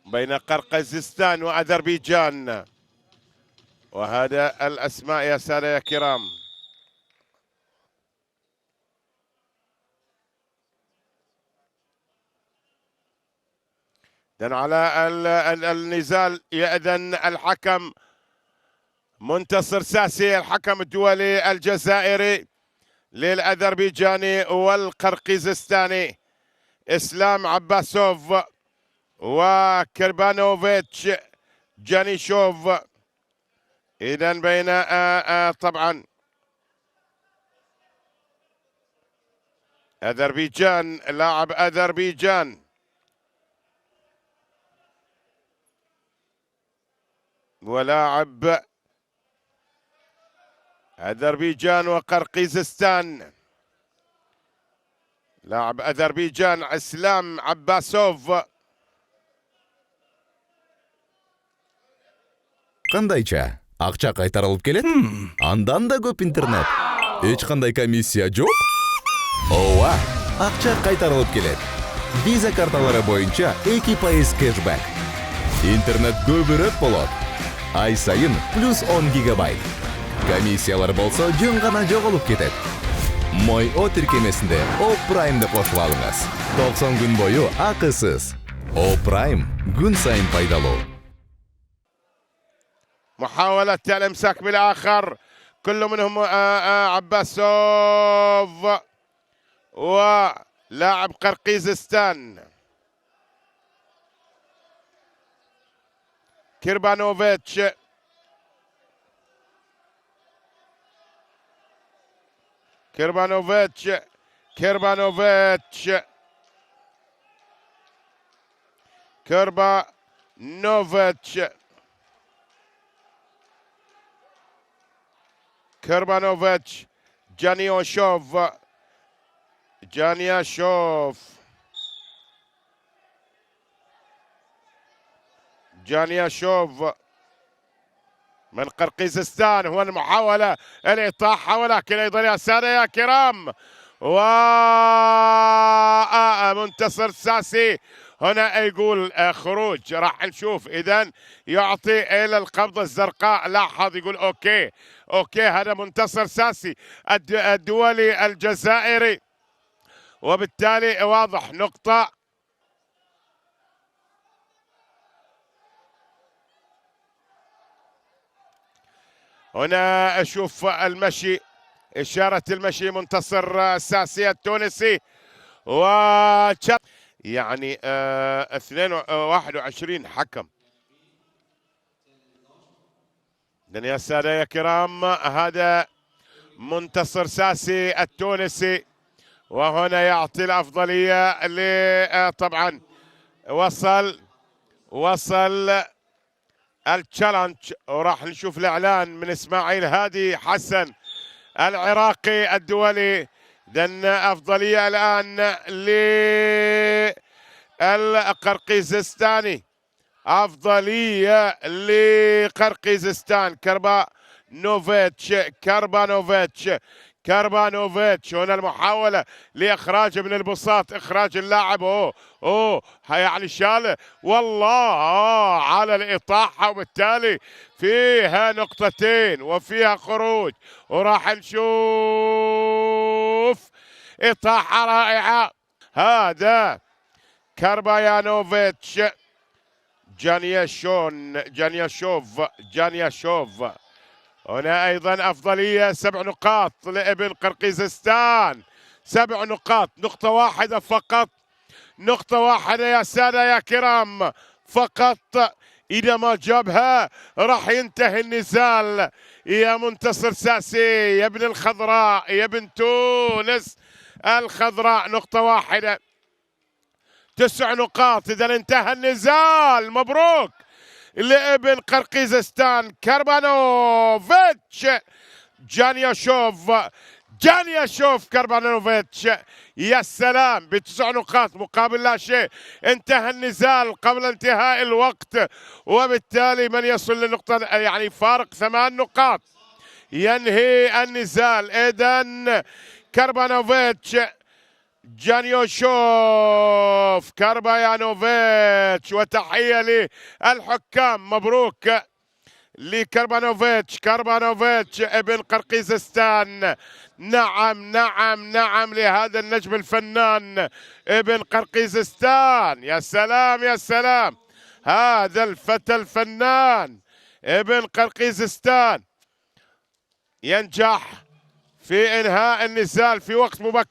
بين قرقيزستان وأذربيجان، وهذا الأسماء يا سادة يا كرام. إذن على النزال يأذن الحكم منتصر ساسي الحكم الدولي الجزائري للأذربيجاني والقرقيزستاني إسلام عباسوف وكربانوفيتش جانيشوف. إذن بين طبعا أذربيجان، لاعب أذربيجان ولاعب أذربيجان وقرقيزستان. لاعب أذربيجان إسلام عباسوف. Кандайча? Акча кайтарылып келет? Андан да көп интернет. Эч кандай комиссия жок? Ооба, акча кайтарылып келет. Виза карталары боюнча 2% кэшбэк. Интернет көбүрөөк болот. Ай сайын плюс 10 гигабайт. Комиссиялар болсо жөн гана жоголуп кетет. Мой О тиркемесинде О Праймды кошуп алыңыз. 90 күн бою акысыз. О Прайм күн сайын пайдалуу. محاولة الامساك بالاخر، كل منهم عباسوف ولاعب قرقيزستان كيربانوفيتش. كيربانوفيتش كيربانوفيتش جانياشوف من قرقيزستان. هو المحاولة الإطاحة، ولكن أيضا يا سادة يا كرام ومنتصر ساسي هنا يقول خروج. راح نشوف إذن يعطي إلى القبضة الزرقاء. لاحظ يقول أوكي هذا منتصر ساسي الدولي الجزائري، وبالتالي واضح نقطة. هنا أشوف المشي، إشارة المشي منتصر ساسي التونسي يعني 21 حكم. يا سادة يا كرام هذا منتصر ساسي التونسي، وهنا يعطي الأفضلية طبعا وصل التشالنج، وراح نشوف الإعلان من إسماعيل هادي حسن العراقي الدولي. إذن أفضلية الآن للقرقيزستاني، أفضلية لقرقيزستان. كربانوفيتش. هنا المحاولة لإخراجه من البساط، إخراج اللاعب. يعني شاله والله على الإطاحة، وبالتالي فيها نقطتين وفيها خروج. وراح نشوف إطاحة رائعة. هذا كربانوفيتش جانياشوف. هنا أيضا أفضلية 7 نقاط لابن قرقيزستان. 7 نقاط، نقطة واحدة فقط، نقطة واحدة يا سادة يا كرام فقط. إذا ما جابها راح ينتهي النزال. يا منتصر ساسي يا ابن الخضراء، يا ابن تونس الخضراء، نقطة واحدة، 9 نقاط. إذا انتهى النزال. مبروك لابن قرقيزستان كربانوفيتش جانياشوف كربانوفيتش. يا سلام، ب9 نقاط مقابل لا شيء. انتهى النزال قبل انتهاء الوقت، وبالتالي من يصل للنقطة يعني فارق 8 نقاط ينهي النزال. إذن كربانوفيتش جانيوشوف كاربايانوفيتش، وتحية للحكام. مبروك لكربانوفيتش. كربانوفيتش ابن قرقيزستان. نعم نعم نعم لهذا النجم الفنان ابن قرقيزستان. يا سلام يا سلام، هذا الفتى الفنان ابن قرقيزستان ينجح في إنهاء النزال في وقت مبكر.